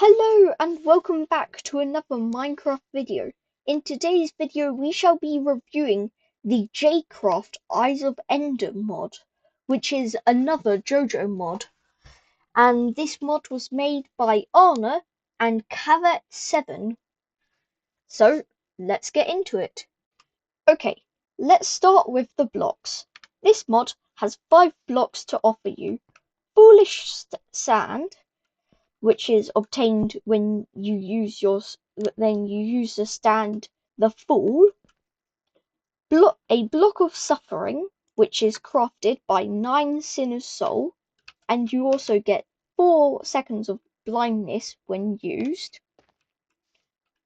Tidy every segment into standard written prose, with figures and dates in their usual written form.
Hello and welcome back to another Minecraft video. In today's video we shall be reviewing the Jcraft Eyes of Ender mod, which is another JoJo mod. And this mod was made by Arna and Cavet7. So let's get into it. Okay, let's start with the blocks. This mod has 5 blocks to offer you. Foolish sand, which is obtained when you use the stand the fool. A block of suffering, which is crafted by 9 sinners soul, and you also get 4 seconds of blindness when used.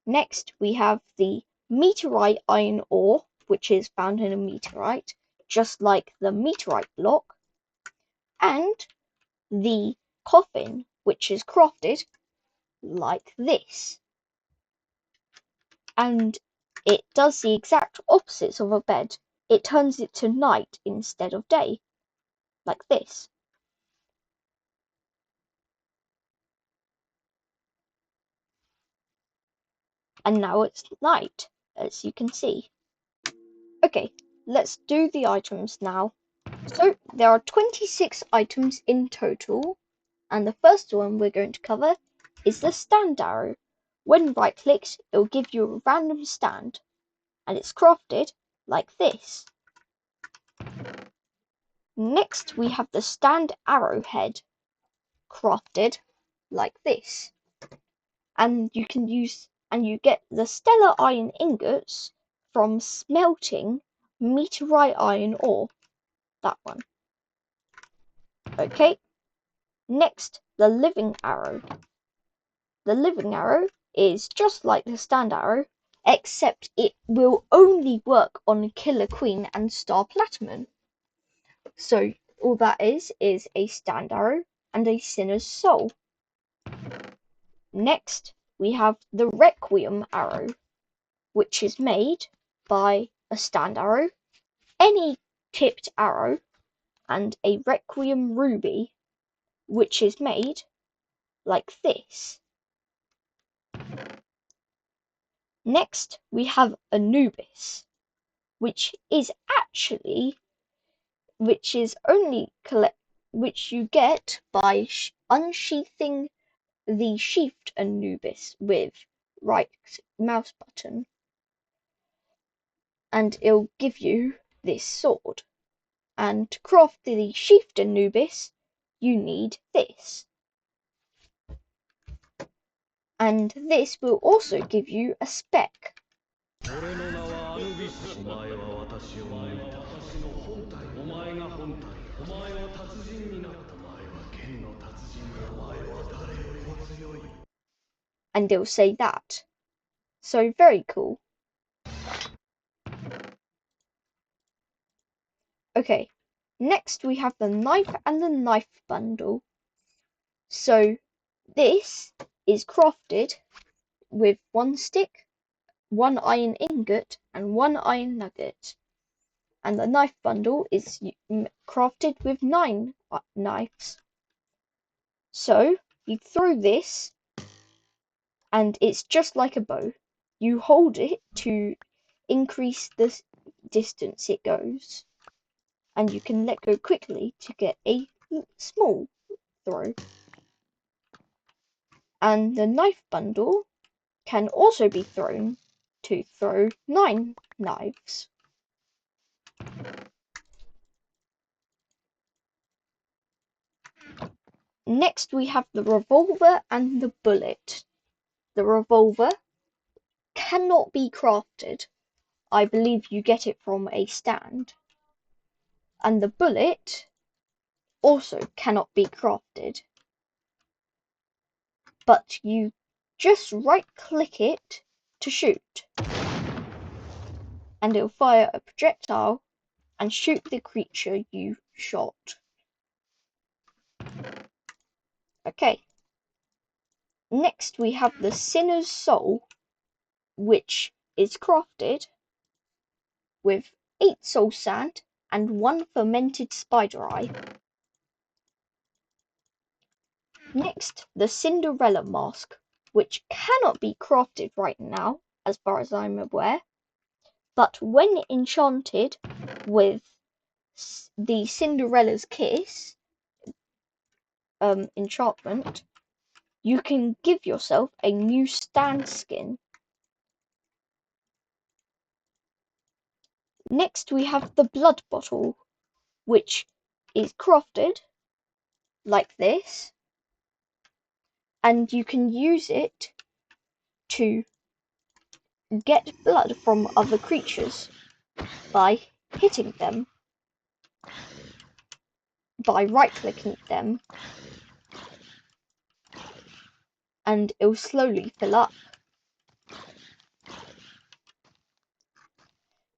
Next we have the meteorite iron ore, which is found in a meteorite, just like the meteorite block, and the coffin, which is crafted like this. And it does the exact opposites of a bed. It turns it to night instead of day, like this. And now it's night, as you can see. Okay, let's do the items now. So there are 26 items in total, and the first one we're going to cover is the stand arrow. When right clicked, it will give you a random stand, and it's crafted like this. Next we have the stand arrowhead, crafted like this. And you get the stellar iron ingots from smelting meteorite iron ore. That one. Okay. Next, the living arrow. The living arrow is just like the stand arrow, except it will only work on Killer Queen and Star Platinum. So all that is a stand arrow and a sinner's soul. Next, we have the Requiem arrow, which is made by a stand arrow, any tipped arrow, and a Requiem ruby, which is made like this. Next, we have Anubis, which you get by unsheathing the sheathed Anubis with right mouse button, and it'll give you this sword. And to craft the sheathed Anubis, you need this. And this will also give you a spec. And it'll say that. So very cool. Okay, next we have the knife and the knife bundle. So this is crafted with 1 stick, 1 iron ingot, and 1 iron nugget. And the knife bundle is crafted with 9 knives. So you throw this, and it's just like a bow. You hold it to increase the distance it goes, and you can let go quickly to get a small throw. And the knife bundle can also be thrown to throw 9 knives. Next we have the revolver and the bullet. The revolver cannot be crafted. I believe you get it from a stand. And the bullet also cannot be crafted. But you just right click it to shoot. And it'll fire a projectile and shoot the creature you shot. Okay. Next we have the Sinner's Soul, which is crafted with 8 soul sand and 1 fermented spider eye. Next, the Cinderella mask, which cannot be crafted right now, as far as I'm aware. But when enchanted with the Cinderella's Kiss enchantment, you can give yourself a new stand skin. Next we have the blood bottle, which is crafted like this, and you can use it to get blood from other creatures by hitting them, by right-clicking them, and it will slowly fill up.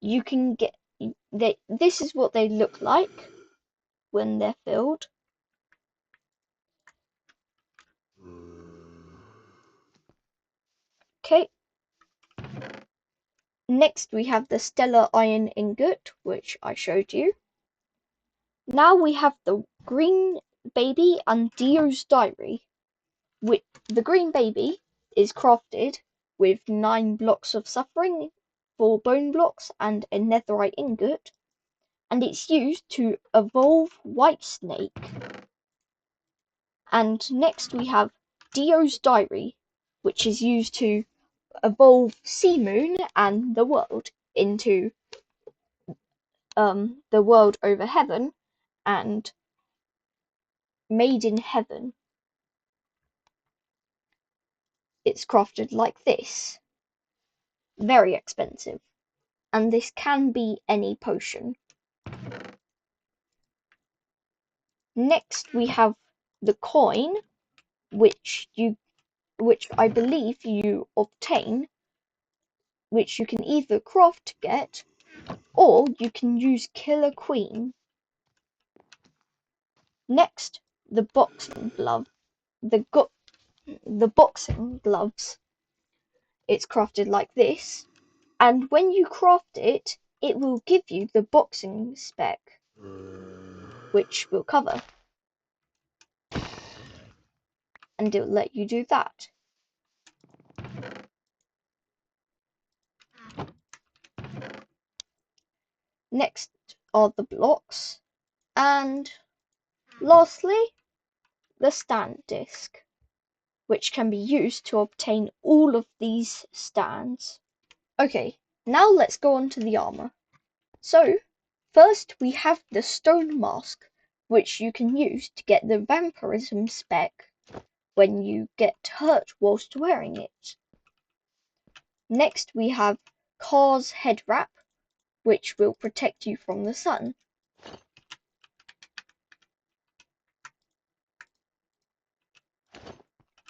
You can get this is what they look like when they're filled. Okay. Next we have the stellar iron ingot, which I showed you. Now we have the green baby and Dio's diary. The green baby is crafted with 9 blocks of suffering, 4 bone blocks, and a netherite ingot, and it's used to evolve White Snake. And next we have Dio's diary, which is used to evolve Sea Moon and the world into the world over heaven and Made in Heaven. It's crafted like this. Very expensive. And this can be any potion. Next we have the coin, which I believe you obtain, which you can either craft to get, or you can use Killer Queen. Next, the boxing glove. The boxing gloves. It's crafted like this, and when you craft it, it will give you the boxing spec, which we'll cover, and it'll let you do that. Next are the blocks, and lastly, the stand disc, which can be used to obtain all of these stands. Okay, now let's go on to the armor. So, first we have the stone mask, which you can use to get the vampirism spec when you get hurt whilst wearing it. Next we have Car's head wrap, which will protect you from the sun.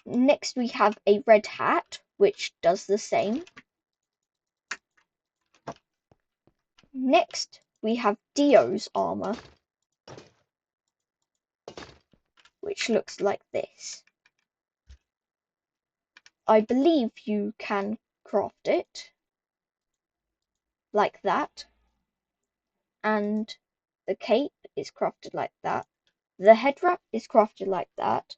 Next we have a red hat, which does the same. Next we have Dio's armor, which looks like this. I believe you can craft it like that, and the cape is crafted like that. The head wrap is crafted like that.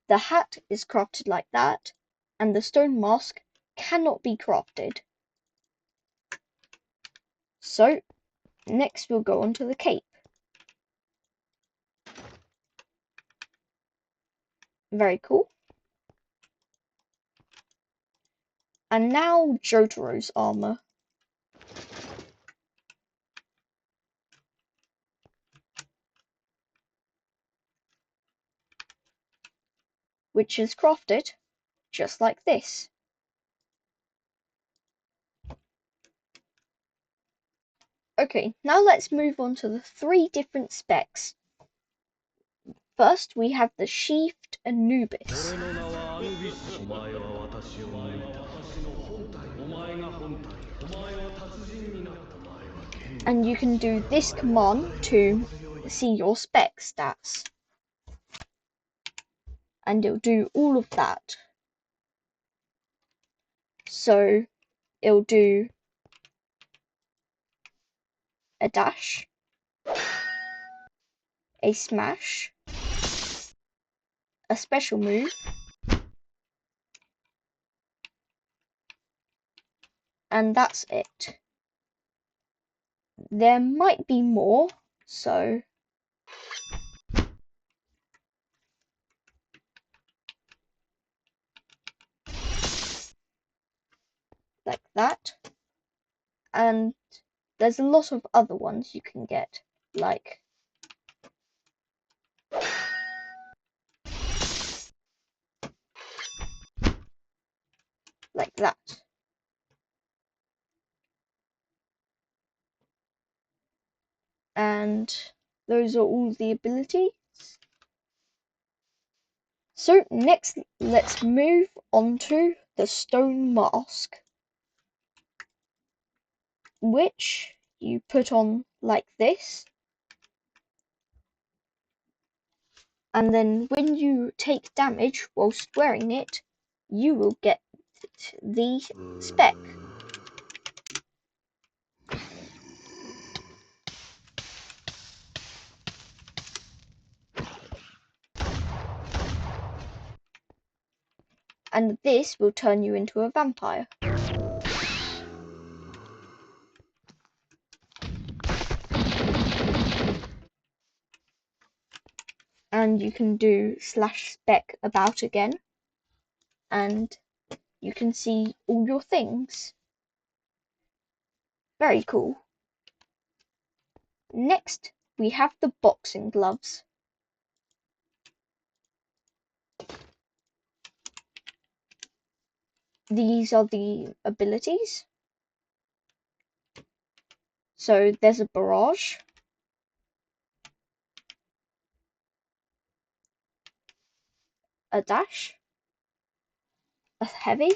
The hat is crafted like that, and the stone mask cannot be crafted. So, next we'll go on to the cape. Very cool. And now Jotaro's armor. Which is crafted just like this. Okay, now let's move on to the 3 different specs. First, we have the Sheathed Anubis. And you can do this command to see your spec stats. And it'll do all of that. So, it'll do a dash, a smash, a special move, And that's it. There might be more, so like that. And there's a lot of other ones you can get, like that. And those are all the abilities. So next, let's move on to the stone mask, which you put on like this. And then when you take damage whilst wearing it, you will get the spec. And this will turn you into a vampire. And you can do /spec about again, and you can see all your things. Very cool. Next, we have the boxing gloves. These are the abilities. So there's a barrage, a dash, a heavy,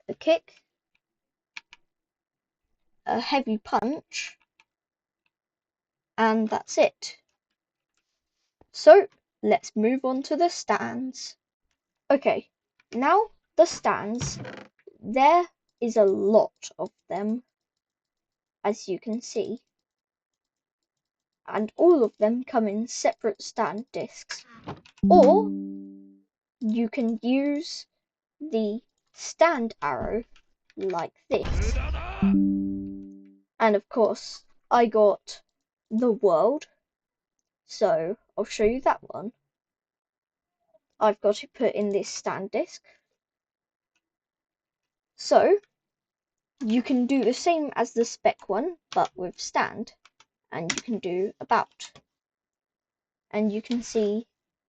a kick, a heavy punch, and that's it. So let's move on to the stands. Okay, now the stands. There is a lot of them, as you can see, and all of them come in separate stand discs, or you can use the stand arrow like this. And of course, I got the world, so I'll show you that one. I've got to put in this stand disc. So you can do the same as the spec one, but with stand, and you can do about. And you can see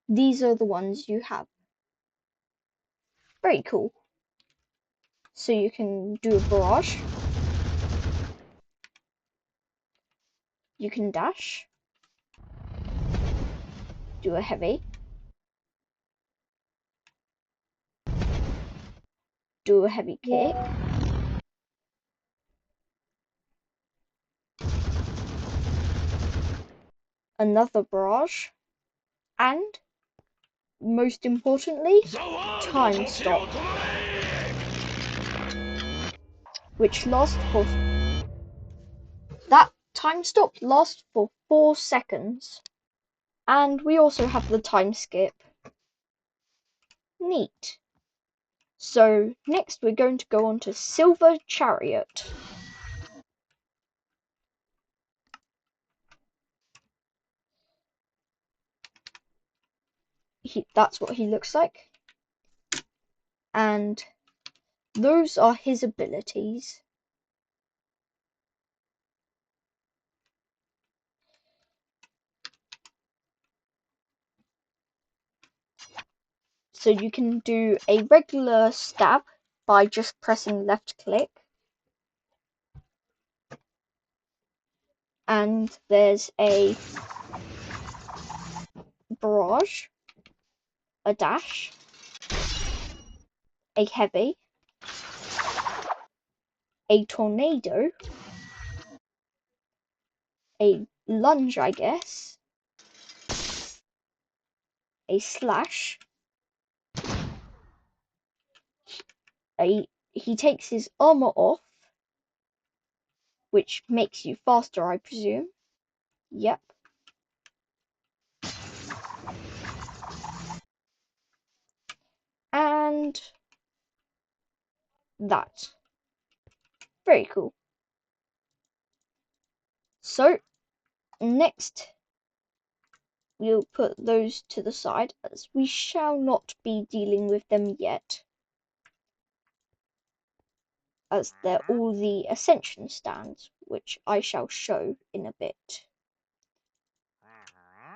these are the ones you have. Very cool. So you can do a barrage, you can dash, do a heavy, do a heavy kick, another barrage, and most importantly, time stop, which lasts for that time stop lasts for 4 seconds. And we also have the time skip. Neat. So next we're going to go on to Silver Chariot. That's what he looks like. And those are his abilities. So you can do a regular stab by just pressing left click. And there's a barrage, a dash, a heavy, a tornado, a lunge, I guess, a slash, he takes his armor off, which makes you faster, I presume. Yep. And that. Very cool. So, next, we'll put those to the side, as we shall not be dealing with them yet, as they're all the ascension stands, which I shall show in a bit.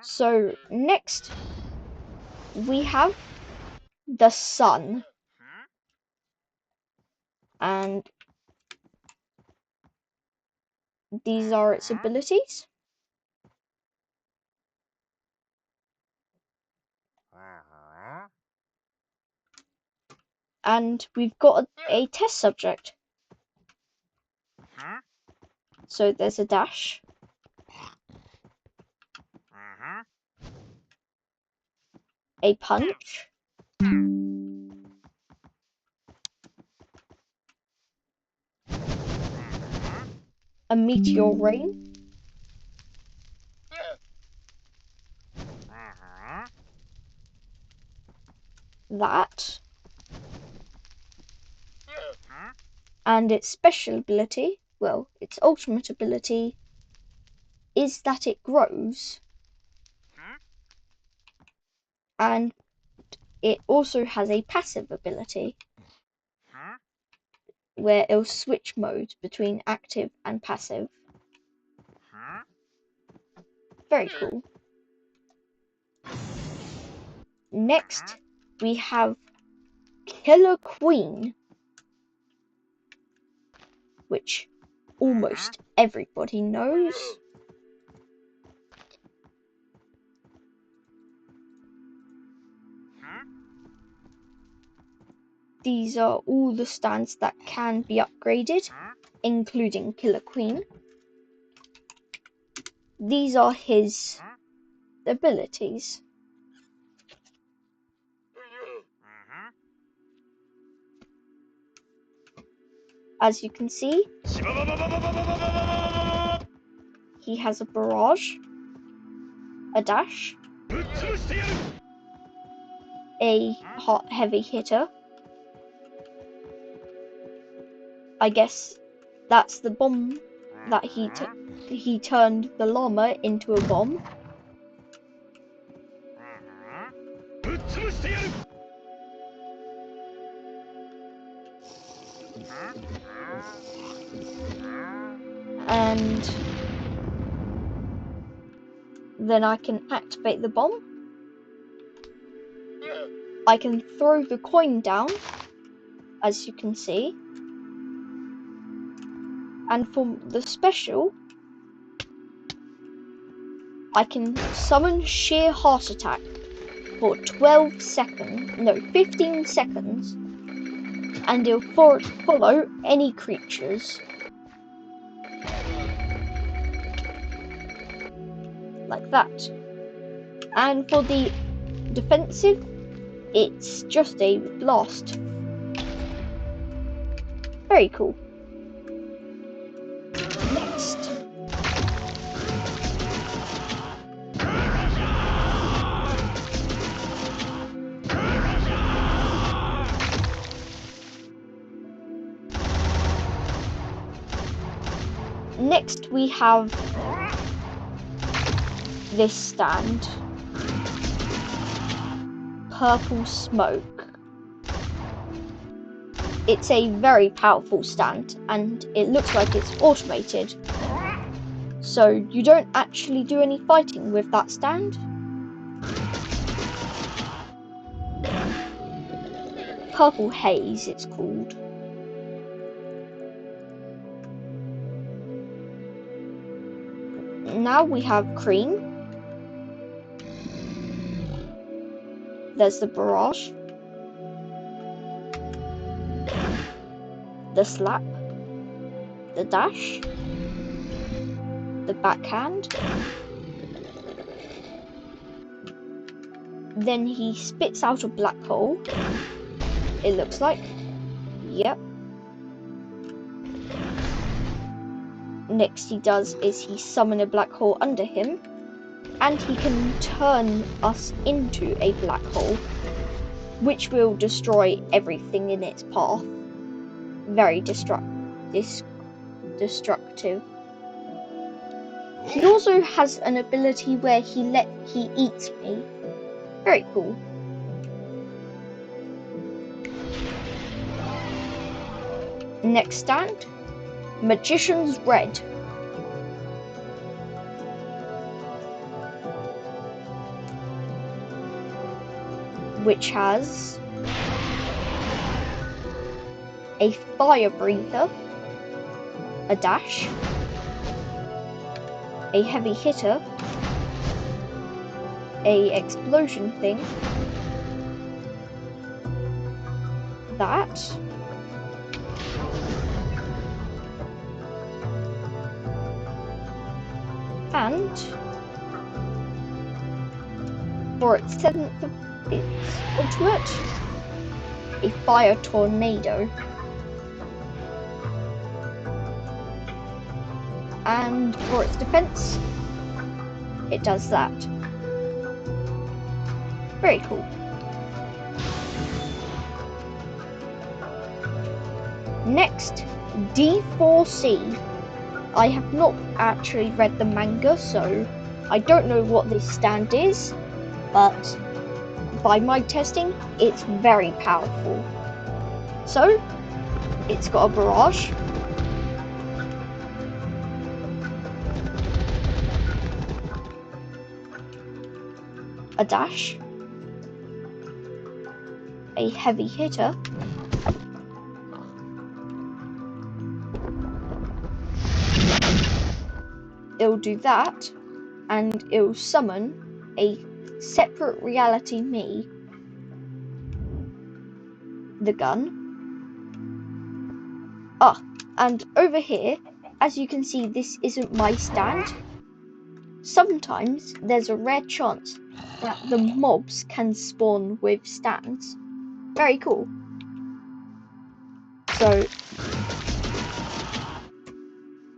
So, next, we have the sun, and these are its abilities. And we've got a test subject. So there's a dash, a punch, a meteor rain, that, and its special ability, well, its ultimate ability, is that it grows, and it also has a passive ability, where it'll switch modes between active and passive. Very cool. Next, we have Killer Queen, which almost everybody knows. These are all the stands that can be upgraded, including Killer Queen. These are his abilities. As you can see, he has a barrage, a dash, a heavy hitter. I guess that's the bomb that he turned the llama into a bomb. And then I can activate the bomb. I can throw the coin down, as you can see. And for the special, I can summon Sheer Heart Attack for 15 seconds, and it'll follow any creatures. Like that. And for the defensive, it's just a blast. Very cool. Next, we have this stand, Purple Smoke. It's a very powerful stand, and it looks like it's automated, so you don't actually do any fighting with that stand. Purple Haze, it's called. Now we have Cream. There's the barrage, the slap, the dash, the backhand. Then he spits out a black hole, it looks like. Yep. Next he does is he summon a black hole under him, and he can turn us into a black hole, which will destroy everything in its path. Very self-destructive. He also has an ability where he eats me. Very cool. Next stand, Magician's Red. Which has a fire breather, a dash, a heavy hitter, a explosion thing, that, and for its ultimate, a fire tornado. And for its defense, it does that. Very cool. Next, D4C. I have not actually read the manga, so I don't know what this stand is, but by my testing, it's very powerful. So, it's got a barrage, a dash, a heavy hitter, it'll do that, and it'll summon a separate reality me, the gun. And over here, as you can see, this isn't my stand. Sometimes there's a rare chance that the mobs can spawn with stands. Very cool. So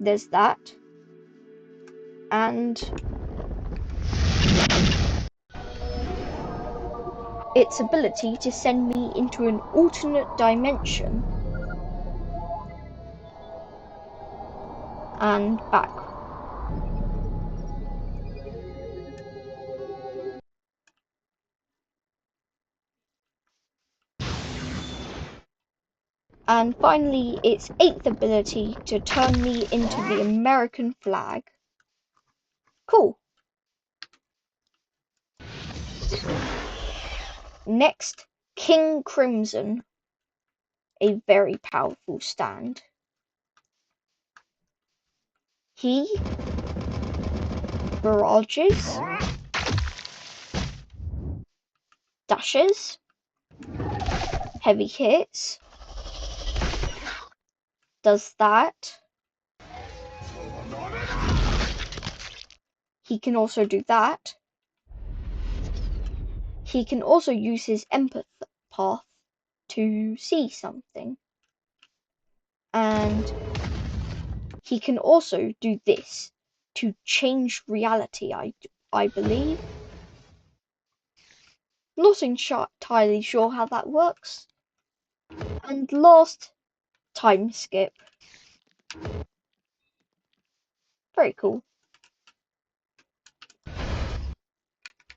there's that, and its ability to send me into an alternate dimension and back. And finally, its 8th ability to turn me into the American flag. Cool. Next, King Crimson. A very powerful stand. He barrages, dashes, heavy hits, does that. He can also do that. He can also use his empath path to see something. And he can also do this to change reality, I believe. Not entirely sure how that works. And last, time skip. Very cool.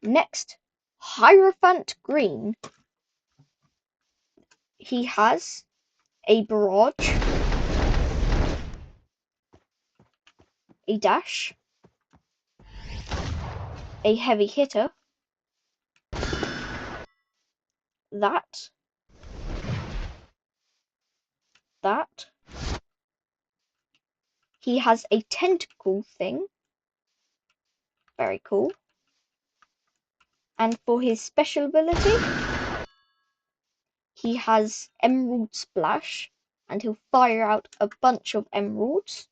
Next, Hierophant Green. He has a barrage, a dash, a heavy hitter, that, he has a tentacle thing, very cool, and for his special ability, he has Emerald Splash, and he'll fire out a bunch of emeralds,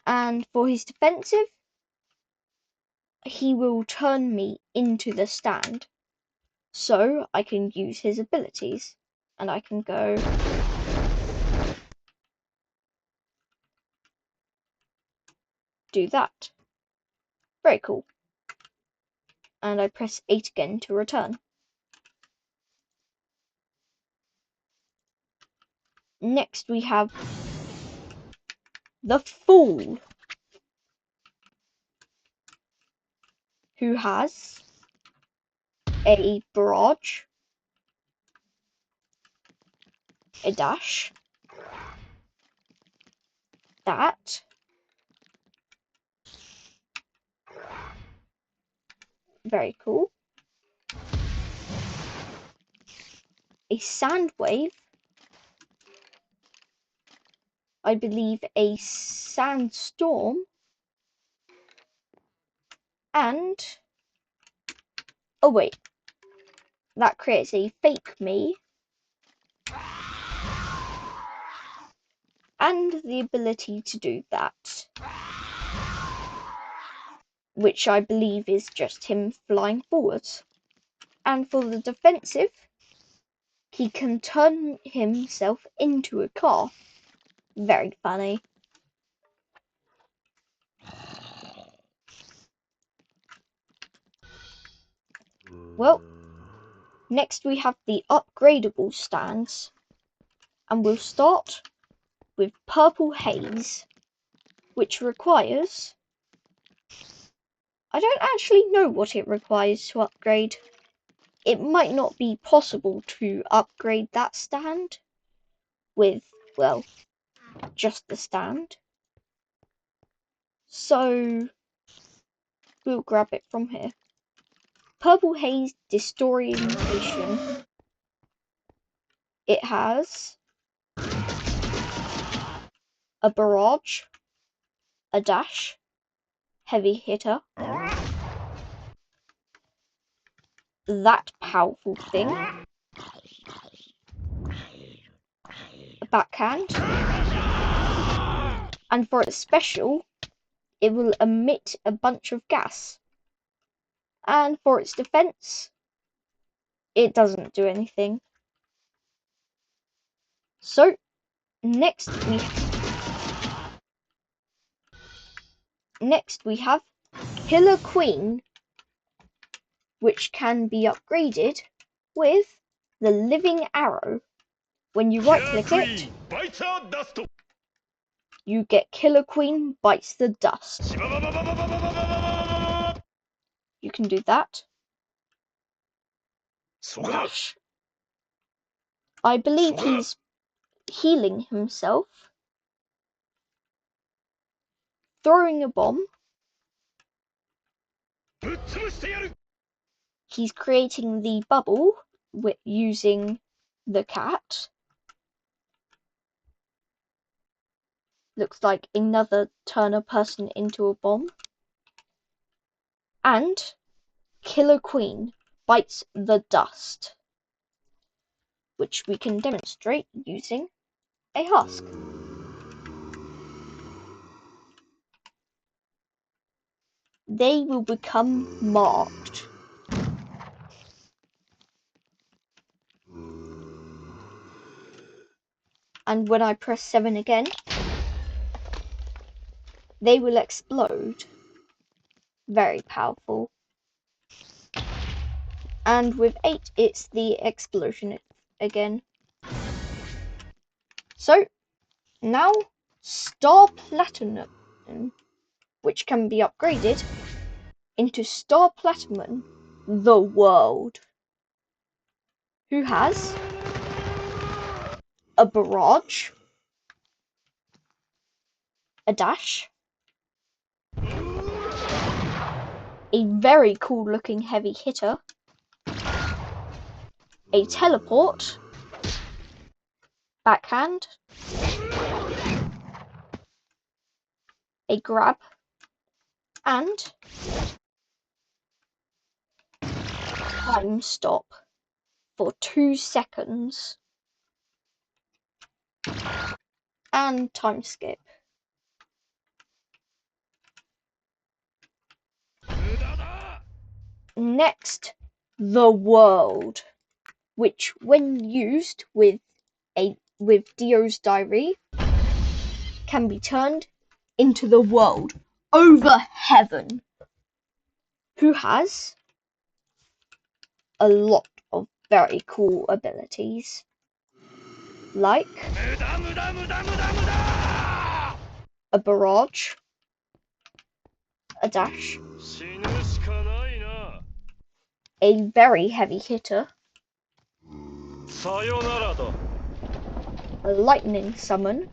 and for his defensive, he will turn me into the stand, so I can use his abilities, and I can go do that. Very cool. And I press 8 again to return. Next we have the Fool, who has a barrage, a dash, that, very cool, a sand wave, I believe a sandstorm, and oh wait, that creates a fake me, and the ability to do that, which I believe is just him flying forwards. And for the defensive, he can turn himself into a car. Very funny. Well, next we have the upgradable stands, and we'll start with Purple Haze, which requires... I don't actually know what it requires to upgrade. It might not be possible to upgrade that stand with, well, just the stand. So we'll grab it from here. Purple Haze Disorientation. It has a barrage, a dash, heavy hitter, that powerful thing, a backhand, and for its special, it will emit a bunch of gas. And for its defense, it doesn't do anything. So, next we have Killer Queen, which can be upgraded with the Living Arrow. When you right click it, you get Killer Queen Bites the Dust. You can do that. Dash. I believe he's healing himself. Throwing a bomb. He's creating the bubble using the cat. Looks like another turn a person into a bomb. And Killer Queen Bites the Dust, which we can demonstrate using a husk. They will become marked. And when I press 7 again, they will explode. Very powerful. And with 8, it's the explosion again. So, now Star Platinum, which can be upgraded into Star Platinum, the World, who has a barrage, a dash, a very cool looking heavy hitter, a teleport, backhand, a grab, and time stop for 2 seconds, and time skip. Next, the World, which when used with Dio's diary can be turned into the world over heaven, who has a lot of very cool abilities, like a barrage, a dash, a very heavy hitter, a lightning summon,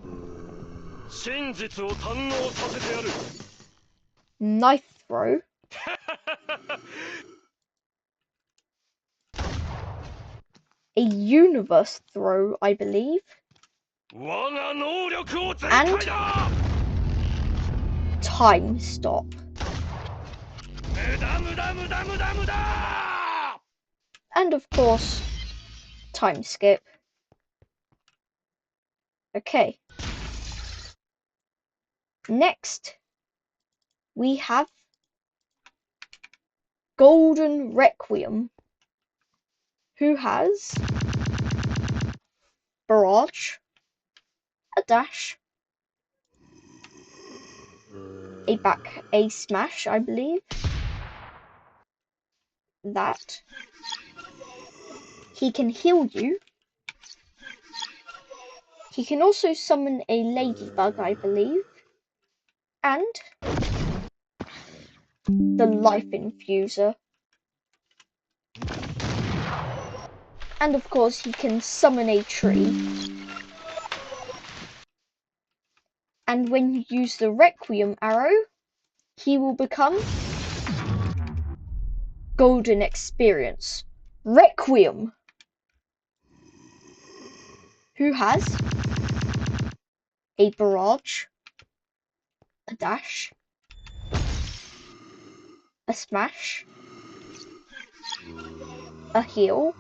knife throw, a universe throw, I believe, and time stop. And of course, time skip. Okay. Next, we have Golden Requiem, who has barrage, a dash, a smash, I believe. That. He can heal you. He can also summon a ladybug, I believe. And the life infuser. And of course he can summon a tree. And when you use the Requiem arrow, he will become Golden Experience. Requiem, who has a barrage, a dash, a smash, a heal.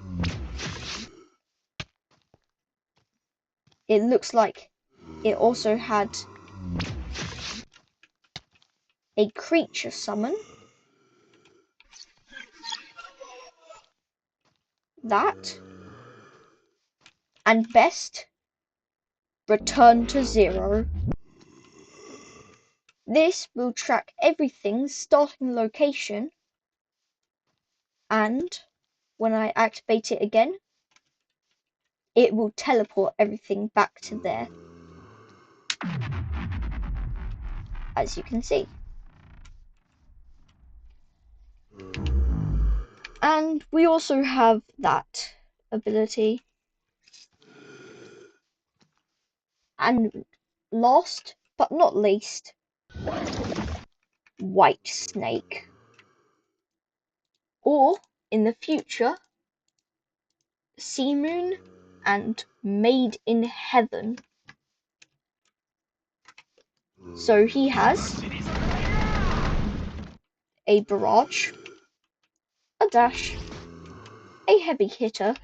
It looks like it also had a creature summon. That. And best, return to 0. This will track everything's starting location, and when I activate it again, it will teleport everything back to there, as you can see. And we also have that ability. And last but not least, White Snake. Or, in the future, Sea Moon and Made in Heaven. So he has a barrage, a dash, a heavy hitter,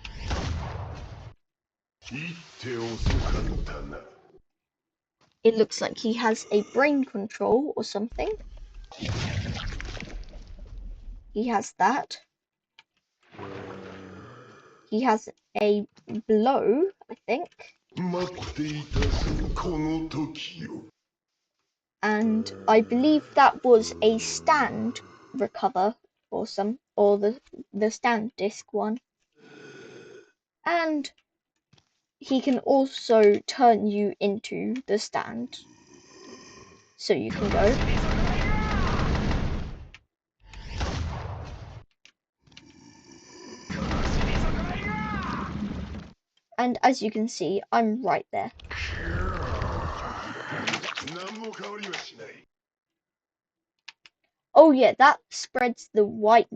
it looks like he has a brain control or something. He has that. He has a blow, I think. And I believe that was a stand recover or the stand disc one. And he can also turn you into the stand. So you can go. And as you can see, I'm right there. Oh yeah, that spreads the white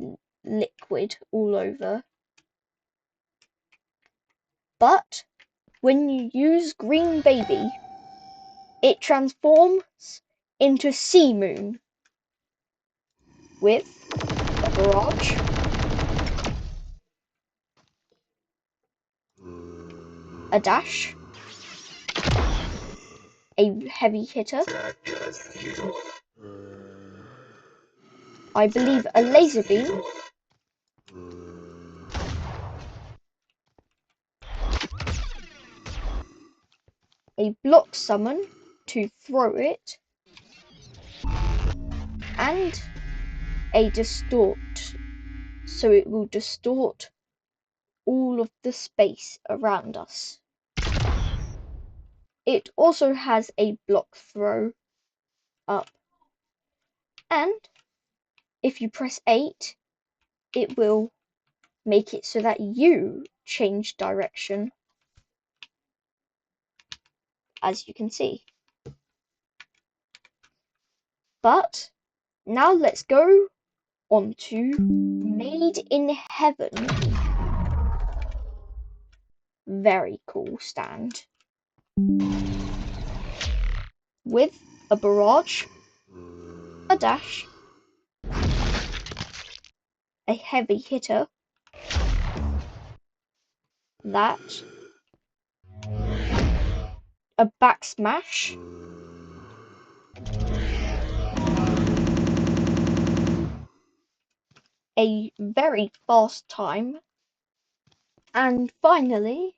liquid all over. But when you use Green Baby, it transforms into Sea Moon with a barrage, a dash, a heavy hitter, I believe a laser beam, a block summon to throw it, and a distort, so it will distort all of the space around us. It also has a block throw up. And if you press 8, it will make it so that you change direction, as you can see. But now let's go on to Made in Heaven. Very cool stand. With a barrage, a dash, a heavy hitter, that, a back smash, a very fast time, and finally,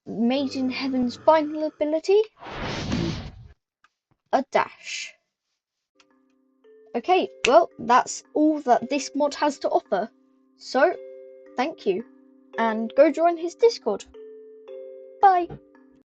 Made in Heaven's final ability, a dash. Okay, well, that's all that this mod has to offer. So, thank you, and go join his Discord. Bye!